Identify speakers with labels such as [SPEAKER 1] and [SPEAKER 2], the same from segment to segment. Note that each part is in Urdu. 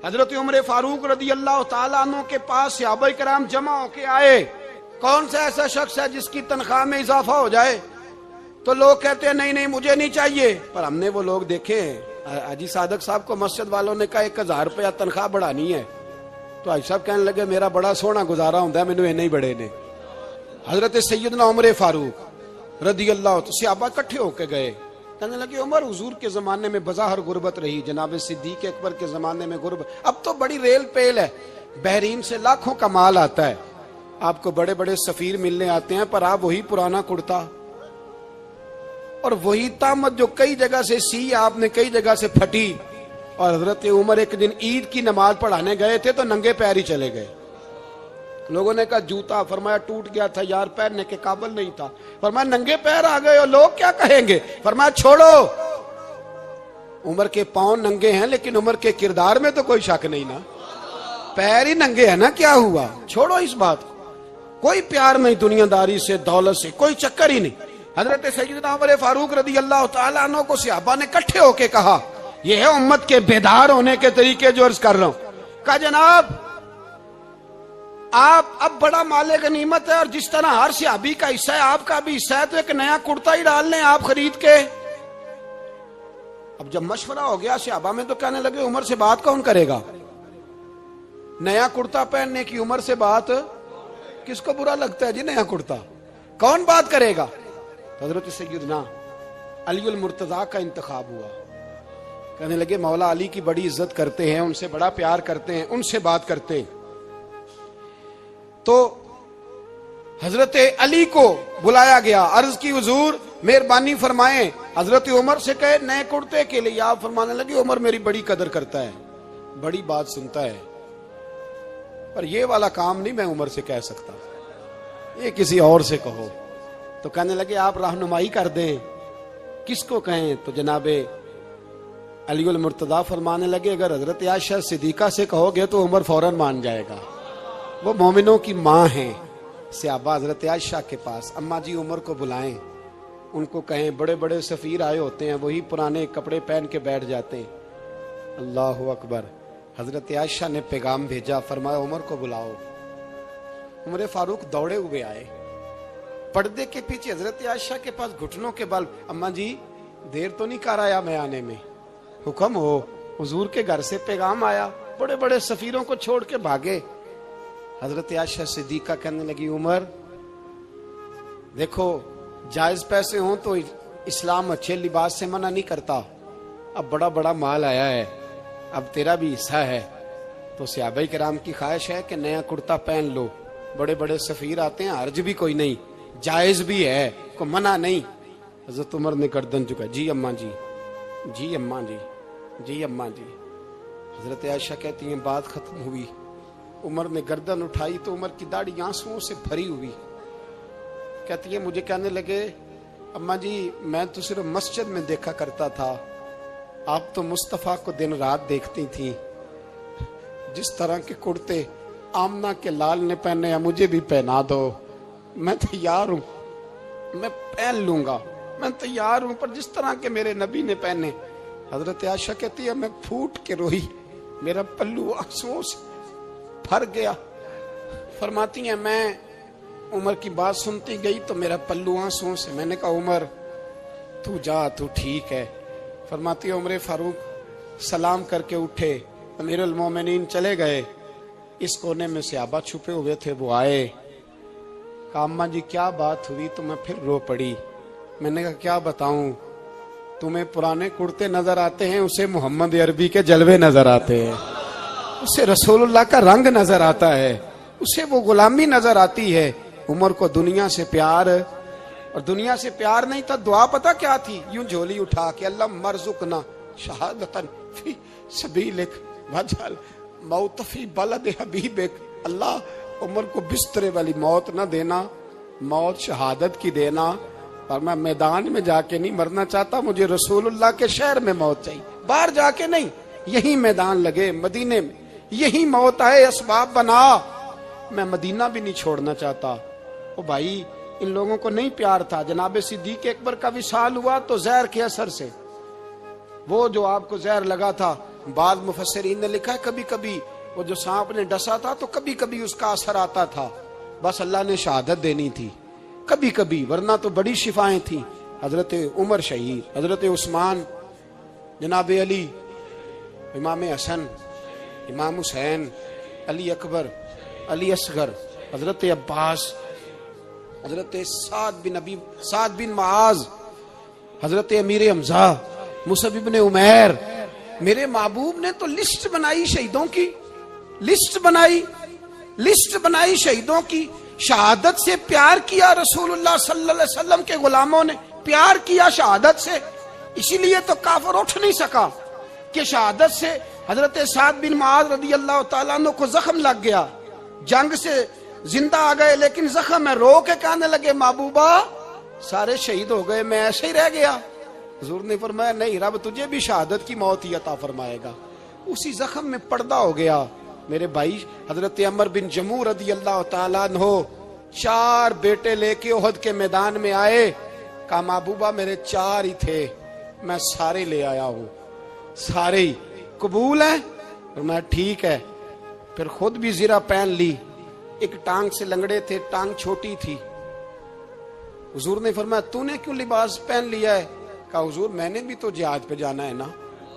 [SPEAKER 1] حضرت عمر فاروق رضی اللہ تعالیٰ عنہ کے پاس صحابہ کرام جمع ہو کے آئے. کون سا ایسا شخص ہے جس کی تنخواہ میں اضافہ ہو جائے؟ تو لوگ کہتے ہیں نہیں نہیں مجھے نہیں چاہیے. پر ہم نے وہ لوگ دیکھے ہیں. حاجی صادق صاحب کو مسجد والوں نے کہا 1000 روپیہ تنخواہ بڑھانی ہے تو حاجی صاحب کہنے لگے میرا بڑا سونا گزارا ہوتا ہے مینوں نہیں بڑے نے. حضرت سیدنا عمر فاروق رضی اللہ صحابہ اکٹھے ہو کے گئے. کہنے لگے عمر حضور کے زمانے میں بظاہر غربت رہی, جناب صدیق اکبر کے زمانے میں غربت, اب تو بڑی ریل پیل ہے, بحرین سے لاکھوں کا مال آتا ہے, آپ کو بڑے بڑے سفیر ملنے آتے ہیں, پر آپ وہی پرانا کرتا اور وہی تامت جو کئی جگہ سے سی آپ نے کئی جگہ سے پھٹی. اور حضرت عمر ایک دن عید کی نماز پڑھانے گئے تھے تو ننگے پیر ہی چلے گئے. لوگوں نے کہا جوتا, فرمایا ٹوٹ گیا تھا یار, پہننے کے قابل نہیں تھا. فرمایا ننگے پیر آ گئے اور لوگ کیا کہیں گے؟ فرمایا چھوڑو, عمر کے پاؤں ننگے ہیں لیکن عمر کے کردار میں تو کوئی شک نہیں نا, پیر ہی ننگے ہیں نا, کیا ہوا؟ چھوڑو اس بات کو, کوئی پیار نہیں دنیا داری سے, دولت سے کوئی چکر ہی نہیں. حضرت سیدنا عمر فاروق رضی اللہ تعالیٰ عنہ کو صحابہ نے اکٹھے ہو کے کہا, یہ ہے امت کے بیدار ہونے کے طریقے جو عرض کر رہا ہوں. کہا جناب آپ اب بڑا مال غنیمت ہے اور جس طرح ہر صحابی کا حصہ ہے آپ کا بھی حصہ ہے, تو ایک نیا کرتا ہی ڈال لیں آپ خرید کے. اب جب مشورہ ہو گیا صحابہ میں تو کہنے لگے عمر سے بات کون کرے گا؟ نیا کرتا پہننے کی عمر سے بات کس کو برا لگتا ہے جی؟ نیا کرتا کون بات کرے گا؟ حضرت سیدنا علی المرتضیٰ کا انتخاب ہوا. کہنے لگے مولا علی کی بڑی عزت کرتے ہیں, ان سے بڑا پیار کرتے ہیں, ان سے بات کرتے ہیں. تو حضرت علی کو بلایا گیا, عرض کی حضور مہربانی فرمائیں. حضرت عمر سے کہے نئے کرتے کے لیے, آپ فرمانے لگے عمر میری بڑی قدر کرتا ہے, بڑی بات سنتا ہے, پر یہ والا کام نہیں میں عمر سے کہہ سکتا, یہ کسی اور سے کہو. تو کہنے لگے آپ رہنمائی کر دیں, کس کو کہیں؟ تو جناب علی المرتضیٰ فرمانے لگے اگر حضرت عائشہ صدیقہ سے کہو گے تو عمر فوراً مان جائے گا, وہ مومنوں کی ماں ہیں. صحابہ حضرت عائشہ کے پاس, اماں جی عمر کو بلائیں, ان کو کہیں بڑے بڑے سفیر آئے ہوتے ہیں وہی پرانے کپڑے پہن کے بیٹھ جاتے ہیں. اللہ اکبر. حضرت عائشہ نے پیغام بھیجا, فرمایا عمر کو بلاؤ. عمر فاروق دوڑے ہوئے آئے, پردے کے پیچھے حضرت عائشہ کے پاس گھٹنوں کے بل, اماں جی دیر تو نہیں کر آیا میں آنے میں؟ حکم ہو, حضور کے گھر سے پیغام آیا, بڑے بڑے سفیروں کو چھوڑ کے بھاگے. حضرت عائشہ صدیقہ کہنے لگی عمر دیکھو جائز پیسے ہوں تو اسلام اچھے لباس سے منع نہیں کرتا, اب بڑا بڑا مال آیا ہے, اب تیرا بھی حصہ ہے, تو صحابہ کرام کی خواہش ہے کہ نیا کرتا پہن لو, بڑے بڑے سفیر آتے ہیں, حرج بھی کوئی نہیں, جائز بھی ہے, کو منع نہیں. حضرت عمر نے گردن جھکا, جی اماں جی, جی اماں جی, جی اماں جی. حضرت عائشہ کہتی ہیں بات ختم ہوئی, عمر نے گردن اٹھائی تو عمر کی داڑھی آنسوؤں سے بھری ہوئی. کہتی ہے مجھے کہنے لگے اماں جی میں تو صرف مسجد میں دیکھا کرتا تھا, آپ تو مصطفیٰ کو دن رات دیکھتی تھیں, جس طرح کے کرتے آمنہ کے لال نے پہنے ہیں مجھے بھی پہنا دو, میں تیار ہوں, میں پہن لوں گا, میں تیار ہوں, پر جس طرح کے میرے نبی نے پہنے. حضرت عائشہ کہتی ہے میں پھوٹ کے روئی, میرا پلو آنسوؤں سے بھر گیا. فرماتی ہیں میں عمر کی بات سنتی گئی تو میرا پلو آنسوؤں سے, میں نے کہا عمر تو جا, تو ٹھیک ہے. فرماتی ہے عمر فاروق سلام کر کے اٹھے, امیر المومنین چلے گئے. اس کونے میں صحابہ چھپے ہوئے تھے, وہ آئے, کہا اماں جی کیا بات ہوئی؟ تو میں پھر رو پڑی. میں نے کہا کیا بتاؤں, تمہیں پرانے کرتے نظر آتے ہیں, اسے محمد عربی کے جلوے نظر آتے ہیں, اسے رسول اللہ کا رنگ نظر آتا ہے, اسے وہ غلامی نظر آتی ہے. عمر کو دنیا سے پیار, اور دنیا سے پیار نہیں تھا, دعا پتہ کیا تھی؟ یوں جھولی اٹھا کے اللہ مرزقنا شہادتن فی سبیلک وجعل موت فی بلد حبیبک. اللہ عمر کو بسترے والی موت نہ دینا, موت شہادت کی دینا, اور میں میدان میں جا کے نہیں مرنا چاہتا, مجھے رسول اللہ کے شہر میں موت چاہیے, باہر جا کے نہیں, یہی میدان لگے مدینے میں, یہی موت آئے, اسباب بنا, میں مدینہ بھی نہیں چھوڑنا چاہتا. او بھائی ان لوگوں کو نہیں پیار تھا. جناب صدیق اکبر کا وصال ہوا تو زہر کے اثر سے, وہ جو آپ کو زہر لگا تھا بعض مفسرین نے لکھا ہے کبھی کبھی وہ جو سانپ نے ڈسا تھا تو کبھی کبھی اس کا اثر آتا تھا، بس اللہ نے شہادت دینی تھی کبھی کبھی، ورنہ تو بڑی شفائیں تھیں۔ حضرت عمر شہید، حضرت عثمان، جناب علی، امام حسن، امام حسین، علی اکبر، علی اصغر، حضرت عباس، حضرت سعد بن معاذ، حضرت امیر حمزہ، مصعب بن عمیر۔ میرے محبوب نے تو لسٹ بنائی شہیدوں کی، لسٹ بنائی شہیدوں کی۔ شہادت سے پیار کیا رسول اللہ صلی اللہ علیہ وسلم کے غلاموں نے، پیار کیا شہادت سے، اسی لیے تو کافر اٹھ نہیں سکا کہ شہادت سے حضرت سعد بن معاذ رضی اللہ تعالیٰ عنہ کو زخم لگ گیا، جنگ سے زندہ آ گئے لیکن زخم ہے، رو کے کہنے لگے محبوبہ سارے شہید ہو گئے، میں ایسے ہی رہ گیا۔ حضور نے فرمایا نہیں، رب تجھے بھی شہادت کی موت ہی عطا فرمائے گا۔ اسی زخم میں پردہ ہو گیا۔ میرے بھائی حضرت عمر بن جموح رضی اللہ تعالیٰ عنہ 4 بیٹے لے کے احد کے میدان میں آئے، کہا محبوبہ میرے 4 ہی تھے، میں سارے لے آیا ہوں، سارے ہی قبول ہیں؟ فرمایا ٹھیک ہے۔ پھر خود بھی زرہ پہن لی، ایک ٹانگ سے لنگڑے تھے، ٹانگ چھوٹی تھی۔ حضور نے فرمایا تو نے کیوں لباس پہن لیا ہے؟ کہا حضور میں نے بھی تو جہاد پہ جانا ہے نا۔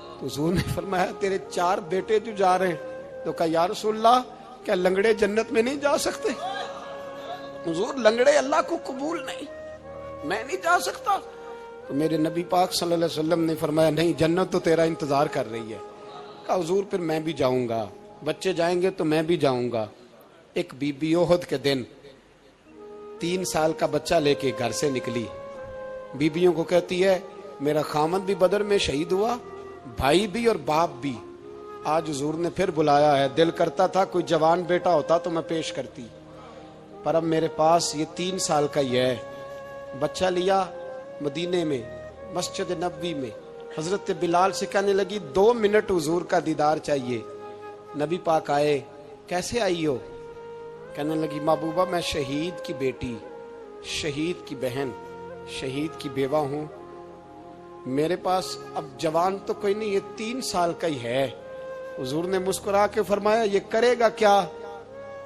[SPEAKER 1] تو حضور نے فرمایا تیرے 4 بیٹے جو جا رہے ہیں، تو کہا یا رسول اللہ کیا لنگڑے جنت میں نہیں جا سکتے؟ حضور لنگڑے اللہ کو قبول نہیں، میں نہیں جا سکتا۔ تو میرے نبی پاک صلی اللہ علیہ وسلم نے فرمایا نہیں، جنت تو تیرا انتظار کر رہی ہے۔ کہا حضور پھر میں بھی جاؤں گا، بچے جائیں گے تو میں بھی جاؤں گا۔ ایک بی بی احد کے دن 3 سال کا بچہ لے کے گھر سے نکلی، بیبیوں کو کہتی ہے میرا خامد بھی بدر میں شہید ہوا، بھائی بھی اور باپ بھی، آج حضور نے پھر بلایا ہے، دل کرتا تھا کوئی جوان بیٹا ہوتا تو میں پیش کرتی، پر اب میرے پاس یہ 3 سال کا ہی ہے۔ بچہ لیا، مدینے میں مسجد نبوی میں حضرت بلال سے کہنے لگی 2 منٹ حضور کا دیدار چاہیے۔ نبی پاک آئے، کیسے آئی ہو؟ کہنے لگی محبوبہ میں شہید کی بیٹی، شہید کی بہن، شہید کی بیوہ ہوں، میرے پاس اب جوان تو کوئی نہیں، یہ 3 سال کا ہی ہے۔ حضور نے مسکرا کے فرمایا یہ کرے گا کیا؟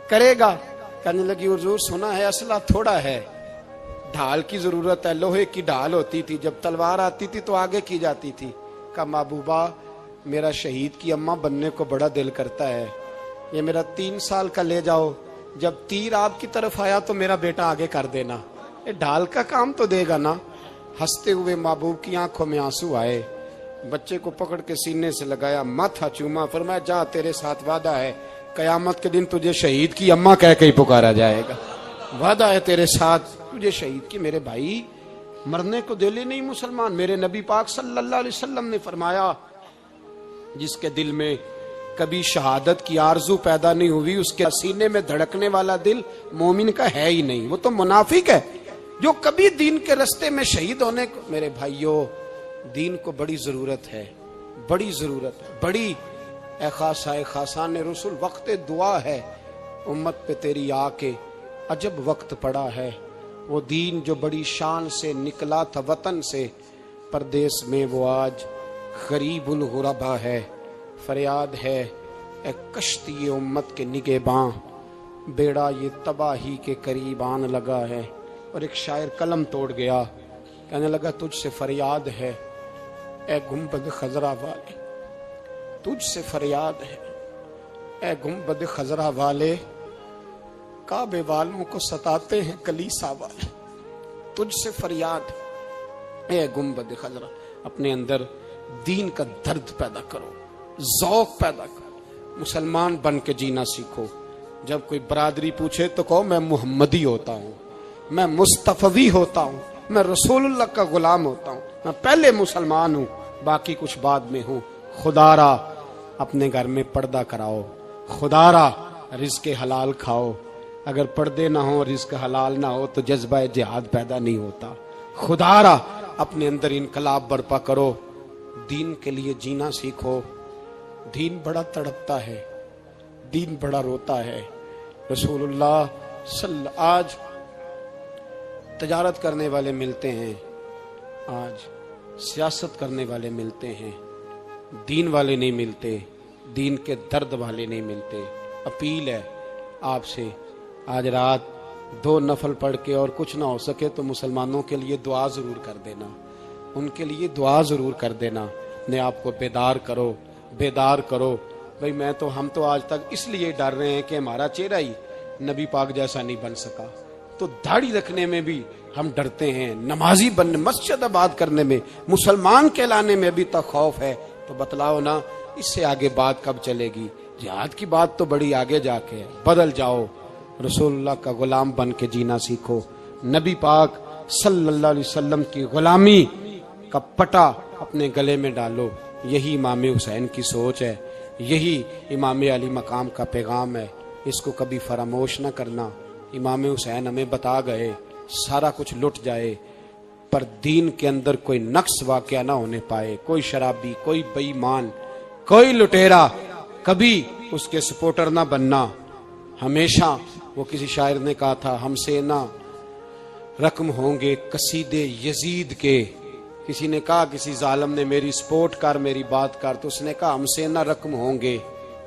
[SPEAKER 1] کرے گا؟ کہنے لگی حضور سنا ہے اسلحہ تھوڑا ہے، ڈھال کی ضرورت ہے، لوہے کی ڈھال ہوتی تھی، جب تلوار آتی تھی تو آگے کی جاتی تھی۔ کہا محبوبہ میرا شہید کی اماں بننے کو بڑا دل کرتا ہے، یہ میرا 3 سال کا لے جاؤ، جب تیر آپ کی طرف آیا تو میرا بیٹا آگے کر دینا، یہ ڈھال کا کام تو دے گا نا۔ ہنستے ہوئے محبوب کی آنکھوں میں آنسو آئے، بچے کو پکڑ کے سینے سے لگایا، ماتھا چوما، فرمایا جا تیرے ساتھ وعدہ ہے قیامت کے دن تجھے شہید کی اماں کہہ کے ہی پکارا جائے گا، وعدہ ہے تیرے ساتھ تجھے شہید کی۔ میرے بھائی مرنے کو دل ہی نہیں مسلمان۔ میرے نبی پاک صلی اللہ علیہ وسلم نے فرمایا جس کے دل میں کبھی شہادت کی آرزو پیدا نہیں ہوئی، اس کے سینے میں دھڑکنے والا دل مومن کا ہے ہی نہیں، وہ تو منافق ہے۔ جو کبھی دین کے رستے میں شہید ہونے کو، میرے بھائیوں دین کو بڑی ضرورت ہے، بڑی ضرورت ہے، بڑی۔ اے خاصان رسول وقت دعا ہے، امت پہ تیری آ کے عجب وقت پڑا ہے۔ وہ دین جو بڑی شان سے نکلا تھا وطن سے، پردیس میں وہ آج غریب الغربا ہے۔ فریاد ہے اے کشتی امت کے نگہباں، بیڑا یہ تباہی کے قریب آن لگا ہے۔ اور ایک شاعر قلم توڑ گیا، کہنے لگا تجھ سے فریاد ہے اے گنبد خضرا والے، تجھ سے فریاد ہے اے گنبد خضرا والے، کعبے والوں کو ستاتے ہیں کلیسا والے، تجھ سے فریاد اے گنبد خضرا۔ اپنے اندر دین کا درد پیدا کرو، ذوق پیدا کرو، مسلمان بن کے جینا سیکھو۔ جب کوئی برادری پوچھے تو کہو میں محمدی ہوتا ہوں، میں مصطفی ہوتا ہوں، میں رسول اللہ کا غلام ہوتا ہوں، میں پہلے مسلمان ہوں، باقی کچھ بعد میں ہوں۔ خدا را اپنے گھر میں پردہ کراؤ، خدا را رزق حلال کھاؤ، اگر پردے نہ ہو رزق حلال نہ ہو تو جذبہ جہاد پیدا نہیں ہوتا۔ خدا را اپنے اندر انقلاب برپا کرو، دین کے لیے جینا سیکھو۔ دین بڑا تڑپتا ہے، دین بڑا روتا ہے۔ رسول اللہ آج تجارت کرنے والے ملتے ہیں، آج سیاست کرنے والے ملتے ہیں، دین والے نہیں ملتے، دین کے درد والے نہیں ملتے۔ اپیل ہے آپ سے، آج رات 2 نفل پڑھ کے اور کچھ نہ ہو سکے تو مسلمانوں کے لیے دعا ضرور کر دینا، ان کے لیے دعا ضرور کر دینا، اپنے آپ کو بیدار کرو۔ بھئی ہم تو آج تک اس لیے ڈر رہے ہیں کہ ہمارا چہرہ ہی نبی پاک جیسا نہیں بن سکا، تو داڑھی رکھنے میں بھی ہم ڈرتے ہیں، نمازی بننے، مسجد آباد کرنے میں، مسلمان کہلانے میں ابھی تک خوف ہے۔ تو بتلاؤ نا، اس سے آگے بات کب چلے گی؟ جہاد کی بات تو بڑی آگے جا کے ہے۔ بدل جاؤ، رسول اللہ کا غلام بن کے جینا سیکھو، نبی پاک صلی اللہ علیہ وسلم کی غلامی کا پٹا اپنے گلے میں ڈالو۔ یہی امام حسین کی سوچ ہے، یہی امام علی مقام کا پیغام ہے، اس کو کبھی فراموش نہ کرنا۔ امام حسین ہمیں بتا گئے سارا کچھ لٹ جائے پر دین کے اندر کوئی نقص واقعہ نہ ہونے پائے، کوئی شرابی، کوئی بے ایمان، کوئی لٹیرا کبھی اس کے سپورٹر نہ بننا۔ ہمیشہ وہ کسی شاعر نے کہا تھا، ہم سے نہ رقم ہوں گے قصیدے یزید کے۔ کسی نے کہا، کسی ظالم نے میری سپورٹ کر، میری بات کر، تو اس نے کہا ہم سے نہ رقم ہوں گے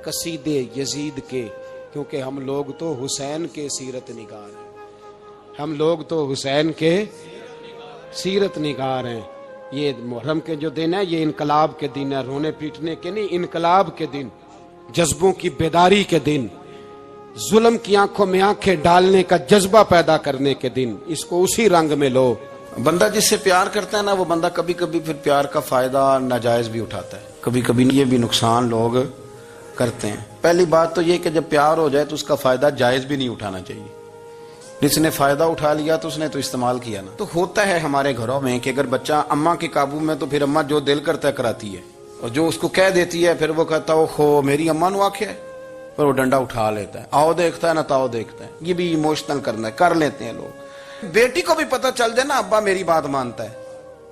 [SPEAKER 1] قصیدے یزید کے، کیونکہ ہم لوگ تو حسین کے سیرت نگار ہیں، ہم لوگ تو حسین کے سیرت نگار ہیں۔ یہ محرم کے جو دن ہے یہ انقلاب کے دن ہے، رونے پیٹنے کے نہیں، انقلاب کے دن، جذبوں کی بیداری کے دن، ظلم کی آنکھوں میں آنکھیں ڈالنے کا جذبہ پیدا کرنے کے دن۔ اس کو اسی رنگ میں لو۔
[SPEAKER 2] بندہ جس سے پیار کرتا ہے نا، وہ بندہ کبھی کبھی پھر پیار کا فائدہ ناجائز بھی اٹھاتا ہے، کبھی کبھی یہ بھی نقصان لوگ کرتے ہیں۔ پہلی بات تو یہ کہ جب پیار ہو جائے تو اس کا فائدہ جائز بھی نہیں اٹھانا چاہیے۔ جس نے فائدہ اٹھا لیا تو اس نے تو استعمال کیا نا۔ تو ہوتا ہے ہمارے گھروں میں کہ اگر بچہ اماں کے قابو میں تو پھر اماں جو دل کرتا ہے کراتی ہے، اور جو اس کو کہہ دیتی ہے پھر وہ کہتا ہے اوہو میری اماں نے آکھیا ہے، پھر وہ ڈنڈا اٹھا لیتا ہے، آؤ دیکھتا ہے نہ تاؤ دیکھتا ہے۔ یہ بھی ایموشنل کرنا ہے، کر لیتے ہیں لوگ۔ بیٹی کو بھی پتہ چل جائے نا ابا میری بات مانتا ہے،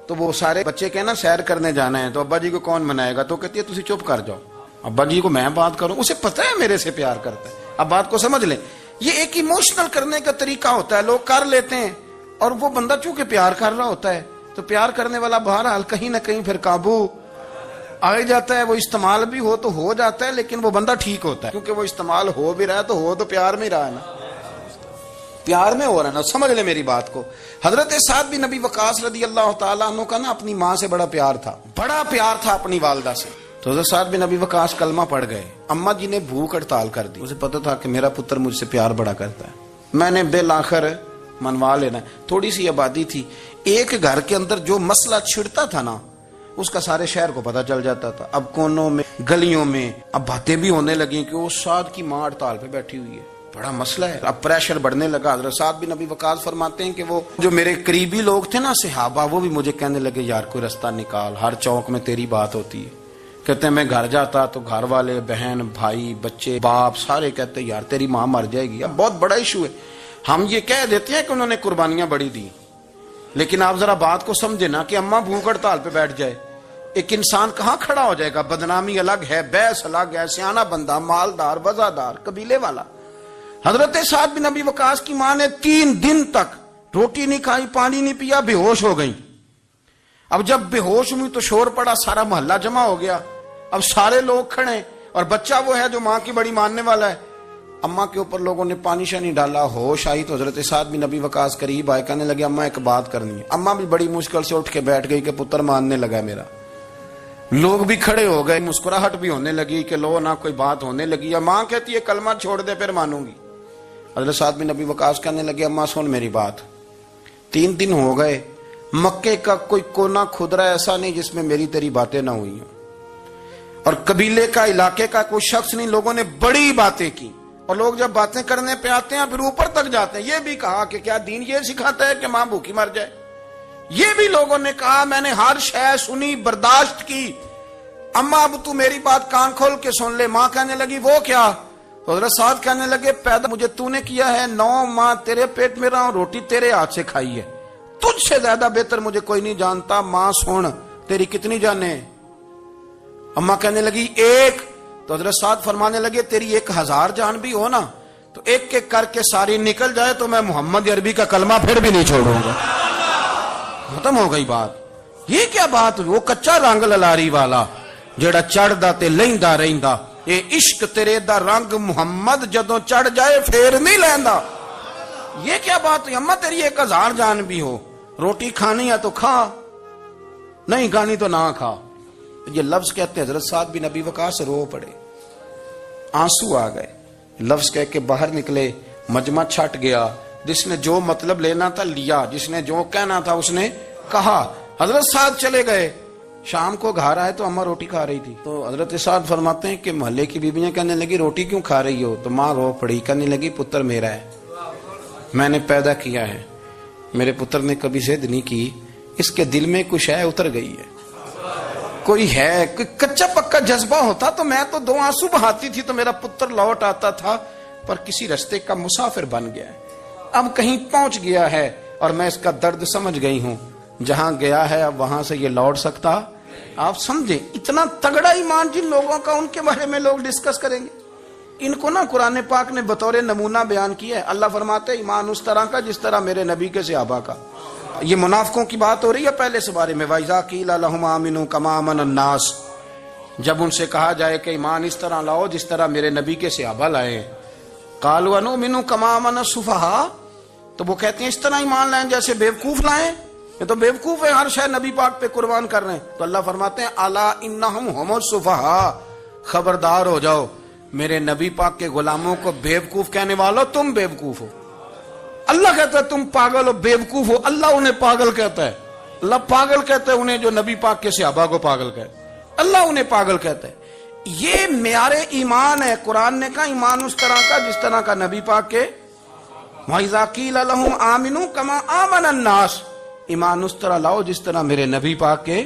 [SPEAKER 2] تو وہ سارے بچے کہنا نا سیر کرنے جانا ہے تو ابا جی کو کون منائے گا، تو کہتی ہے تسی چپ کر جاؤ، ابا جی کو میں بات کروں، اسے پتہ ہے میرے سے پیار کرتا ہے۔ اب بات کو سمجھ لیں، یہ ایک ایموشنل کرنے کا طریقہ ہوتا ہے، لوگ کر لیتے ہیں، اور وہ بندہ چونکہ پیار کر رہا ہوتا ہے تو پیار کرنے والا بہرحال کہیں نہ کہیں پھر قابو آ جاتا ہے۔ وہ استعمال بھی ہو تو ہو جاتا ہے، لیکن وہ بندہ ٹھیک ہوتا ہے، کیونکہ وہ استعمال ہو بھی رہا ہے تو پیار میں رہا ہے نا، پیار میں ہو رہا ہے نا۔ سمجھ لے میری بات کو۔ حضرت سعد بن ابی وقاص رضی اللہ تعالیٰ عنہ کا نا اپنی ماں سے بڑا پیار تھا اپنی والدہ سے۔ تو حضرت سعد بن ابی وقاص کلمہ پڑھ گئے، اماں جی نے بھوک ہڑتال کر دی، اسے پتہ تھا کہ میرا پتر مجھ سے پیار بڑا کرتا ہے، میں نے بالآخر منوا لینا ہے۔ تھوڑی سی آبادی تھی، ایک گھر کے اندر جو مسئلہ چھڑتا تھا نا اس کا سارے شہر کو پتہ چل جاتا تھا۔ اب کونوں میں، گلیوں میں اب باتیں بھی ہونے لگیں کہ وہ سعد کی ماں ہڑتال پہ بیٹھی ہوئی ہے، بڑا مسئلہ ہے۔ اب پریشر بڑھنے لگا۔ حضرت سعد بن ابی وقاص فرماتے ہیں کہ وہ جو میرے قریبی لوگ تھے نا صحابہ، وہ بھی مجھے کہنے لگے یار کوئی رستہ نکال، ہر چوک میں تیری بات ہوتی ہے۔ کہتے ہیں میں گھر جاتا تو گھر والے، بہن، بھائی، بچے، باپ سارے کہتے ہیں یار تیری ماں مر جائے گی۔ اب بہت بڑا ایشو ہے، ہم یہ کہہ دیتے ہیں کہ انہوں نے قربانیاں بڑی دی، لیکن آپ ذرا بات کو سمجھے نا کہ اماں بھوک ہڑتال پہ بیٹھ جائے، ایک انسان کہاں کھڑا ہو جائے گا؟ بدنامی الگ ہے، بحث الگ ہے، سیانہ بندہ، مالدار، وزادار، قبیلے والا۔ حضرت سعد بن ابی وقاص کی ماں نے 3 دن تک روٹی نہیں کھائی، پانی نہیں پیا، بے ہوش ہو گئی۔ اب جب بے ہوش ہوئی تو شور پڑا، سارا محلہ جمع ہو گیا، اب سارے لوگ کھڑے، اور بچہ وہ ہے جو ماں کی بڑی ماننے والا ہے۔ اماں کے اوپر لوگوں نے پانی شانی ڈالا، ہوش آئی تو حضرت سعد بن ابی وقاص قریب آئے، کہنے لگے اماں ایک بات کرنی ہے۔ اماں بھی بڑی مشکل سے اٹھ کے بیٹھ گئی کہ پتر ماننے لگا میرا۔ لوگ بھی کھڑے ہو گئے، مسکراہٹ بھی ہونے لگی کہ لو نہ کوئی بات ہونے لگی۔ ماں کہتی ہے کلمہ چھوڑ دے پھر مانوں گی۔ حضرت سعد بن ابی وقاص کہنے لگے اماں سن میری بات، 3 دن ہو گئے، مکے کا کوئی کونا کھدرا ایسا نہیں جس میں میری تیری باتیں نہ ہوئی ہیں، اور قبیلے کا، علاقے کا کوئی شخص نہیں، لوگوں نے بڑی باتیں کی، اور لوگ جب باتیں کرنے پہ آتے ہیں پھر اوپر تک جاتے ہیں۔ یہ بھی کہا کہ کیا دین یہ سکھاتا ہے کہ ماں بھوکی مر جائے؟ یہ بھی لوگوں نے کہا، میں نے ہر شے سنی، برداشت کی، اماں اب تو میری بات کان کھول کے سن لے۔ ماں کہنے لگی وہ کیا؟ تو حضرت سعد کہنے لگے پیدا مجھے تو نے کیا ہے، 9 ماہ تیرے پیٹ میں رہا ہوں، روٹی تیرے ہاتھ سے کھائی ہے، تجھ سے زیادہ بہتر مجھے کوئی نہیں جانتا۔ ماں سن تیری کتنی جانیں؟ اماں کہنے لگی 1۔ تو حضرت سعد فرمانے لگے تیری 1000 جان بھی ہو نا تو ایک ایک کر کے ساری نکل جائے تو میں محمد عربی کا کلمہ پھر بھی نہیں چھوڑوں گا۔ ختم ہو گئی بات۔ یہ کیا بات؟ وہ کچا رنگ للاری والا ਜਿਹੜਾ ਚੜਦਾ ਤੇ ਲੈਂਦਾ ਰਹਿੰਦਾ। ਇਹ ਇਸ਼ਕ ਤੇਰੇ ਦਾ ਰੰਗ ਮੁਹੰਮਦ ਜਦੋਂ ਚੜ ਜਾਏ ਫੇਰ نہیں لیندہ۔ یہ کیا بات ہے اماں، تیری 1000 جان بھی ہو، روٹی کھانی ہے تو کھا، نہیں کھانی تو نہ کھا۔ یہ لفظ کہتے ہیں حضرت سعد بن ابی وقاص رو پڑے، آنسو آ گئے، لفظ کہہ کے باہر نکلے، مجمع چھٹ گیا، جس نے جو مطلب لینا تھا لیا، جس نے جو کہنا تھا اس نے کہا۔ حضرت سعد چلے گئے، شام کو گھر آئے تو اماں روٹی کھا رہی تھی، تو حضرت سعد فرماتے ہیں کہ محلے کی بیویاں کہنے لگی روٹی کیوں کھا رہی ہو؟ تو ماں رو پڑی، کہنے لگی پتر میرا ہے، میں نے پیدا کیا ہے، میرے پتر نے کبھی ضد نہیں کی، اس کے دل میں کچھ ہے اتر گئی ہے، کوئی ہے، کوئی کچا پکا جذبہ ہوتا تو میں تو 2 آنسو بہاتی تھی تو میرا پتر لوٹ آتا تھا، پر کسی رستے کا مسافر بن گیا ہے، اب کہیں پہنچ گیا ہے اور میں اس کا درد سمجھ گئی ہوں، جہاں گیا ہے اب وہاں سے یہ لوٹ سکتا۔ آپ سمجھیں اتنا تگڑا ایمان جن لوگوں کا، ان کے بارے میں لوگ ڈسکس کریں گے۔ ان کو نا قرآن پاک نے بطور نمونہ بیان کیا ہے۔ اللہ فرماتے ہیں ایمان اس طرح کا جس طرح میرے نبی کے صحابہ کا۔ یہ منافقوں کی بات ہو رہی ہے پہلے سے بارے میں، وَإِذَا قِيلَ لَهُمْ آمِنُوا كَمَا آمَنَ النَّاسُ، جب ان سے کہا جائے کہ ایمان اس طرح لاؤ جس طرح میرے نبی کے صحابہ لائے، قَالُوا أَنُؤْمِنُ كَمَا آمَنَ السُّفَهَاءُ، تو وہ کہتے ہیں اس طرح ایمان لائیں جیسے بیوقوف لائیں، یہ تو بیوقوف ہے، ہر شے نبی پاک پہ قربان کر رہے ہیں۔ تو اللہ فرماتے ہیں الا انہم هم السفہاء، خبردار ہو جاؤ میرے نبی پاک کے غلاموں کو بیوقوف کہنے والو تم بیوقوف ہو۔ اللہ کہتا ہے تم پاگل ہو، بیوقوف ہو، اللہ انہیں پاگل کہتا ہے، اللہ پاگل کہتا ہے انہیں جو نبی پاک کے صحابہ کو پاگل کہتا ہے، اللہ انہیں پاگل کہتا ہے۔ یہ معیار ایمان ہے، قرآن نے کہا ایمان اس طرح کا جس طرح کا نبی پاک کے۔ وَإِذَا قِيلَ لَهُمْ آمِنُوا كَمَا آمَنَ النَّاسُ، ایمان اس طرح لاؤ جس طرح میرے نبی پاک کے